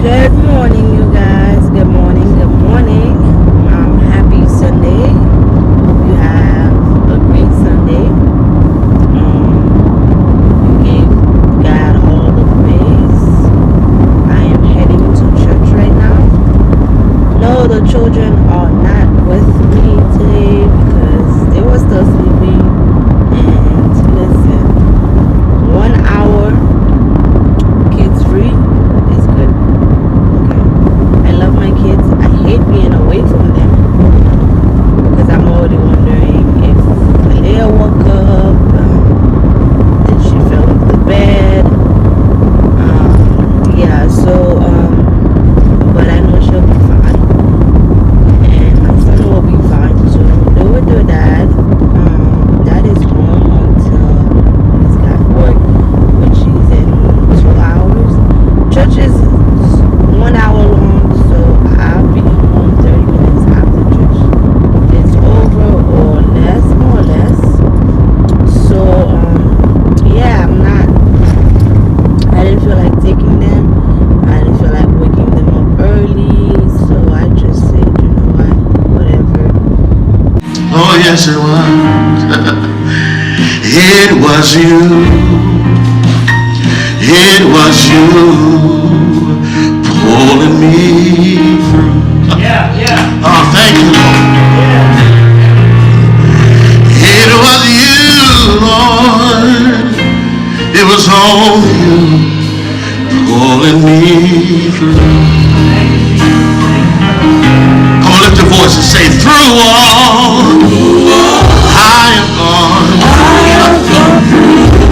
Good morning, you guys. Good morning. Good morning. Happy Sunday. Hope you have a great Sunday. Give God all the praise. I am heading to church right now. No, the children are not with me today because they were still sleeping. And listen, 1 hour kids free is good. Okay. I love my kids. I hate being away from them because I'm already wondering if Leah woke up, did she fell into the bed? Yeah, so but I know she'll be fine. And my son will be fine too. They with their dad. Dad is home until he's got work, which is in 2 hours. Church is 1 hour long, so I'll be home 30 minutes after church is over, or less, more or less. So yeah, I didn't feel like taking them. I didn't feel like waking them up early, so I just said, you know what, whatever. Oh, yes, it was. It was you. It was you pulling me through. Yeah. Oh, thank you, Lord. It was you, Lord. It was only you pulling me through. Come on, lift your voice and say, through all I am gone.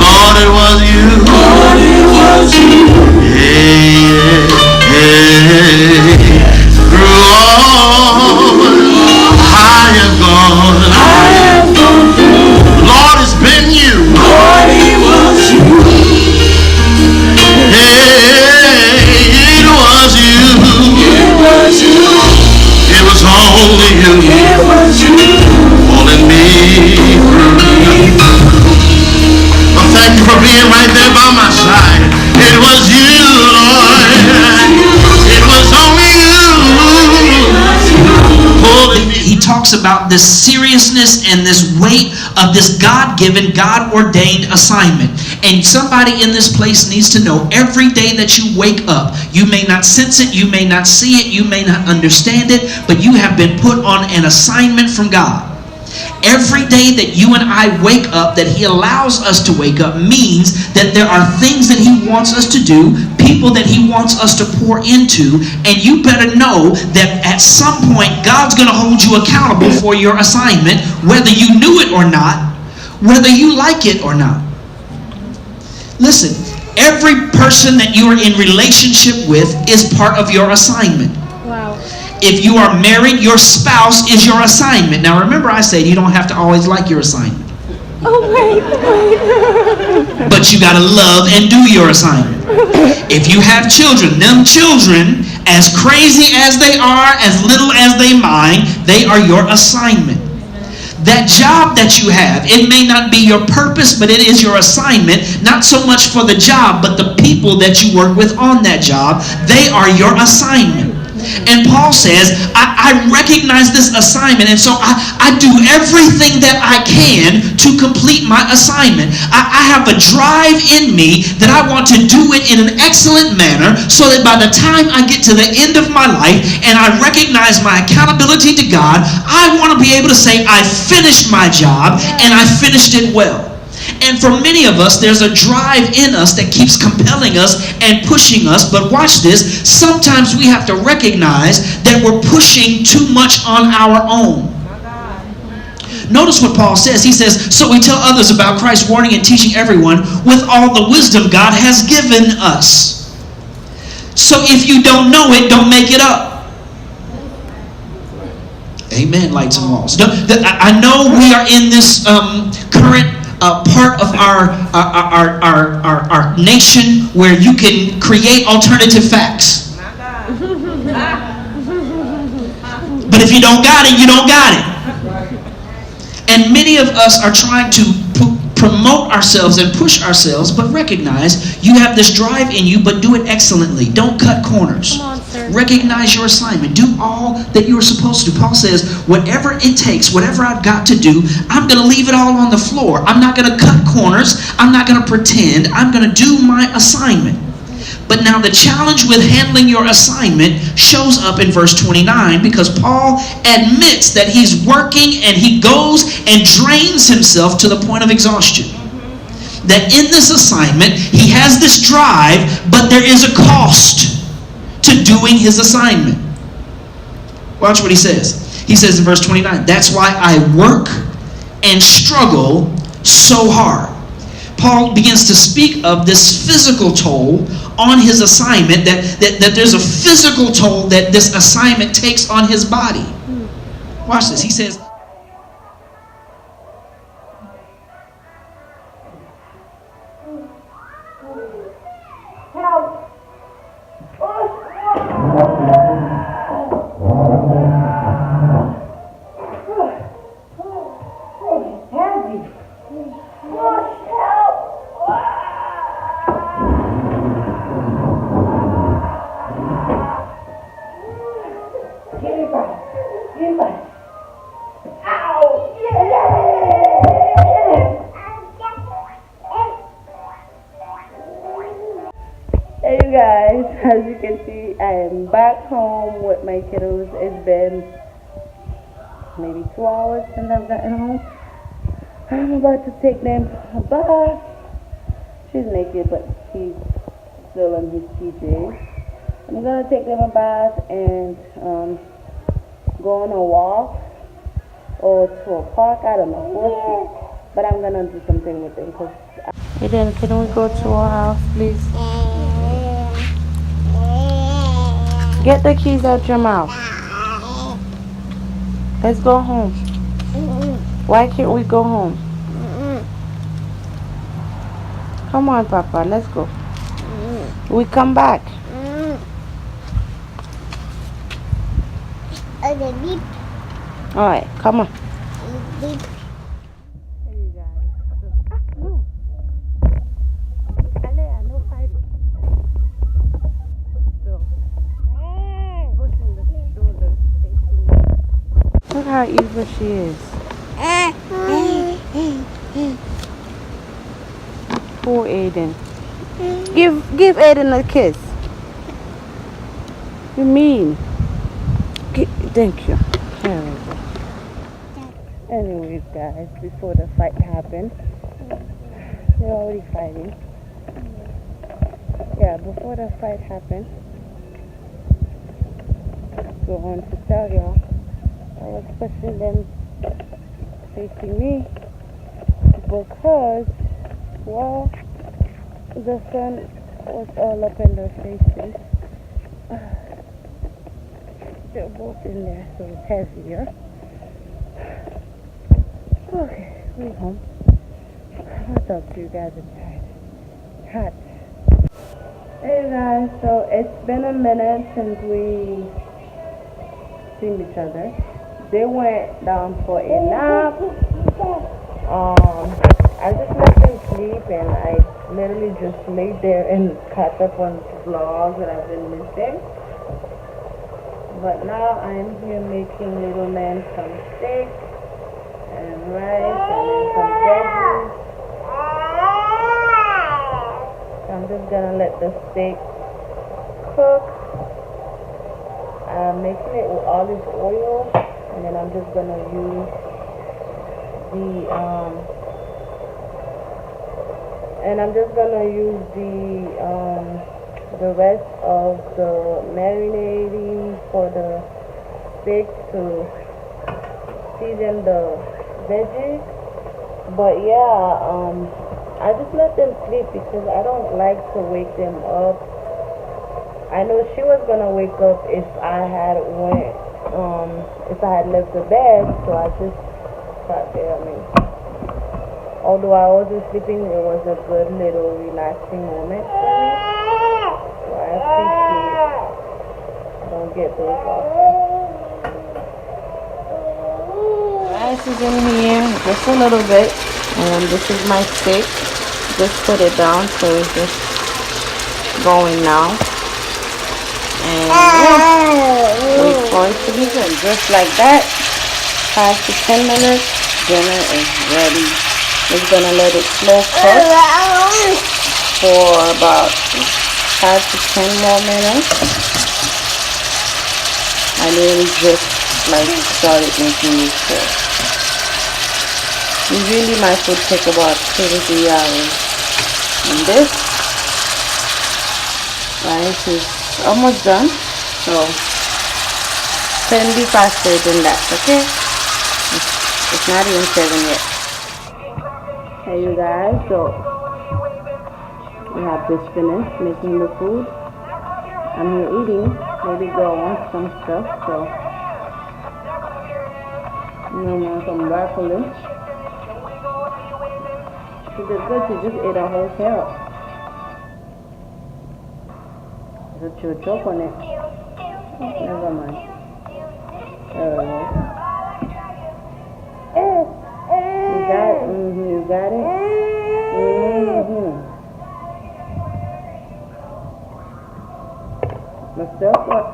Lord, it was you. Yeah. Through all I am gone. Lord, it's been you. Hey, it was you. It was only you pulling me through. Well, thank you for being right there by my side. It was you, Lord. It was only you pulling me. He talks about this seriousness and this weight of this God-given, God-ordained assignment. And somebody in this place needs to know every day that you wake up, you may not sense it, you may not see it, you may not understand it, but you have been put on an assignment from God. Every day that you and I wake up, that He allows us to wake up, means that there are things that He wants us to do, people that He wants us to pour into, and you better know that at some point God's going to hold you accountable for your assignment, whether you knew it or not, whether you like it or not. Listen, every person that you are in relationship with is part of your assignment. Wow. If you are married, your spouse is your assignment. Now remember, I said you don't have to always like your assignment. Oh, wait. But you got to love and do your assignment. If you have children, them children, as crazy as they are, as little as they mind, they are your assignment. That job that you have, it may not be your purpose, but it is your assignment. Not so much for the job, but the people that you work with on that job, they are your assignment. And Paul says, I recognize this assignment, and so I do everything that I can to complete my assignment. I have a drive in me that I want to do it in an excellent manner, so that by the time I get to the end of my life and I recognize my accountability to God, I want to be able to say, I finished my job and I finished it well. And for many of us, there's a drive in us that keeps compelling us and pushing us. But watch this. Sometimes we have to recognize that we're pushing too much on our own. Notice what Paul says. He says, so we tell others about Christ, warning and teaching everyone with all the wisdom God has given us. So if you don't know it, don't make it up. Amen, lights and walls. I know we are in this current part of our nation where you can create alternative facts. But if you don't got it, you don't got it. And many of us are trying to promote ourselves and push ourselves, but recognize you have this drive in you, but do it excellently. Don't cut corners. Come on, sir. Recognize your assignment. Do all that you are supposed to do. Paul says, whatever it takes, whatever I've got to do, I'm going to leave it all on the floor. I'm not going to cut corners. I'm not going to pretend. I'm going to do my assignment. But now the challenge with handling your assignment shows up in verse 29, because Paul admits that he's working and he goes and drains himself to the point of exhaustion. That in this assignment, he has this drive, but there is a cost to doing his assignment. Watch what he says. He says in verse 29, that's why I work and struggle so hard. Paul begins to speak of this physical toll on his assignment, that there's a physical toll that this assignment takes on his body. Watch this. He says, Hey you guys, as you can see, I am back home with my kiddos. It's been maybe 2 hours since I've gotten home. I'm about to take them a bath. She's naked, but he's still in his PJs. I'm gonna take them a bath and go on a walk or to a park. I don't know, but I'm gonna do something with them. Hey then, can we go to our house, please? Get the keys out your mouth. Let's go home. Why can't we go home? Come on, Papa, let's go. We come back. Alright, come on. Hey, you guys. No. Alea, no fighting. So, pushing the shoulder, facing me. Look how evil she is. Poor Aiden. Give Aiden a kiss. You mean? Thank you. There we go. Anyways, guys, before the fight happened, they're already fighting. Yeah, before the fight happened, go on to tell y'all, I was pushing them facing me because, well, the sun was all up in their faces. They're both in there, so it's heavier. Okay, we're home. I'll talk to you guys inside. Hot. Hey guys, so it's been a minute since we seen each other. They went down for a nap. I just let them sleep and I literally just laid there and caught up on vlogs that I've been missing. But now I'm here making little man some steak and rice and then some veggies. So I'm just gonna let the steak cook. I'm making it with olive oil, and then I'm just gonna use the rest of the marinating for the steak to season the veggies. But yeah, I just let them sleep because I don't like to wake them up. I know she was gonna wake up if I had left the bed, so I just sat there. Although I wasn't sleeping, it was a good little relaxing moment for me. So I appreciate I don't get those often. Rice is in here, just a little bit. And this is my stick. Just put it down so it's just going now. And wait for it to be good. Just like that. 5 to 10 minutes. Dinner is ready. Just gonna let it slow cook for about 5 to 10 more minutes. I literally just started making this food. Usually my food take about 2 to 3 hours. And this rice is almost done, so can be faster than that, okay? It's not even 7 yet. Hey you guys, so we have just finished making the food. I'm here eating. Baby girl wants some stuff, so I'm gonna want some broccoli. She did good. She just ate a whole carrot. But she'll choke on it. Never mind. You got it? You got it? Myself, what?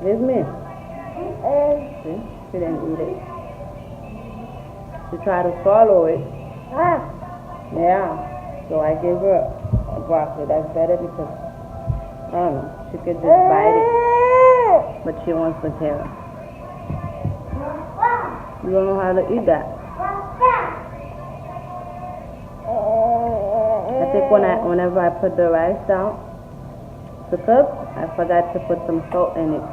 Give me. See? She didn't eat it. She tried to swallow it. Yeah. So I gave her a broccoli. That's better because, I don't know, she could just bite it. But she wants the carrot. You don't know how to eat that. I think whenever I put the rice down to cook, I forgot to put some salt in it.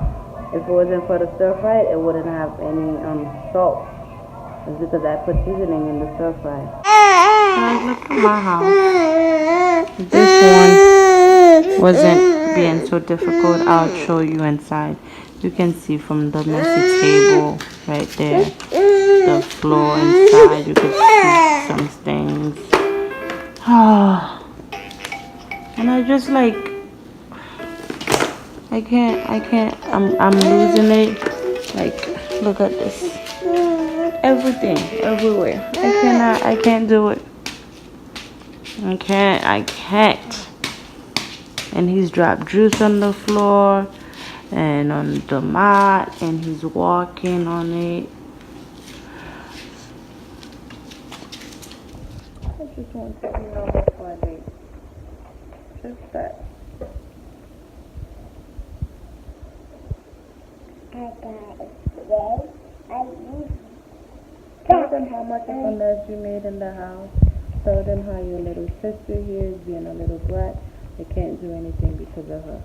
If it wasn't for the stir fry, it wouldn't have any salt. It's because I put seasoning in the stir fry. Look at my house. This one wasn't being so difficult. I'll show you inside. You can see from the messy table right there, the floor inside. You can see some stains. And I just I can't, I'm losing it. Look at this. Everything, everywhere. I can't do it. I can't. And he's dropped juice on the floor and on the mat, and he's walking on it. I just want to be on the body. Just that. Tell them how much of a mess you made in the house. Tell them how your little sister here is being a little brat. They can't do anything because of her.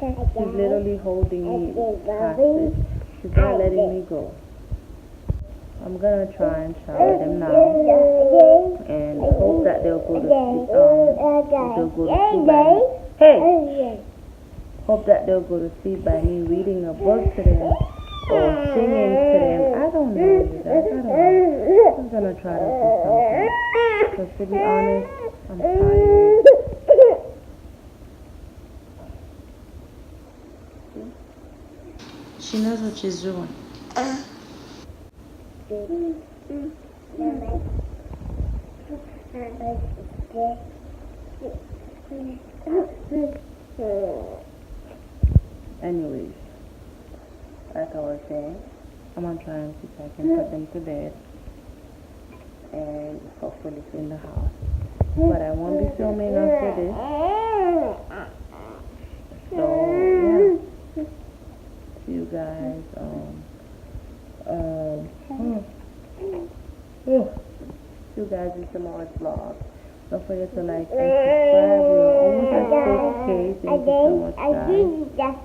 She's literally holding me hostage. She's not letting me go. I'm gonna try and shower them now and hope that they'll go to sleep. By me. Hey! Hope that they'll go to sleep by me reading a book to them or singing to them. I don't know, you guys. I don't know. I'm gonna try to do something. Because to be honest, I'm tired. She knows what she's doing. Anyways, like I was saying, I'm gonna try and see if I can put them to bed and hopefully clean the house. But I won't be filming after this. So yeah. See you guys. See you guys in tomorrow's vlog. Don't forget to like and subscribe. We're almost at 6K. Thank you so much, guys.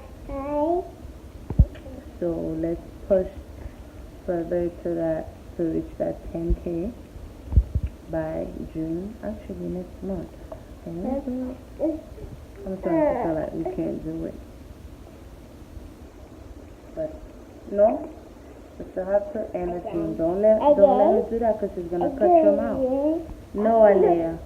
So let's push further to reach that 10K by June. Actually, next month. Can we do it? I'm starting to feel like we can't do it. But no, just to have her energy. Don't let her do that because she's gonna cut your mouth. No, Alea.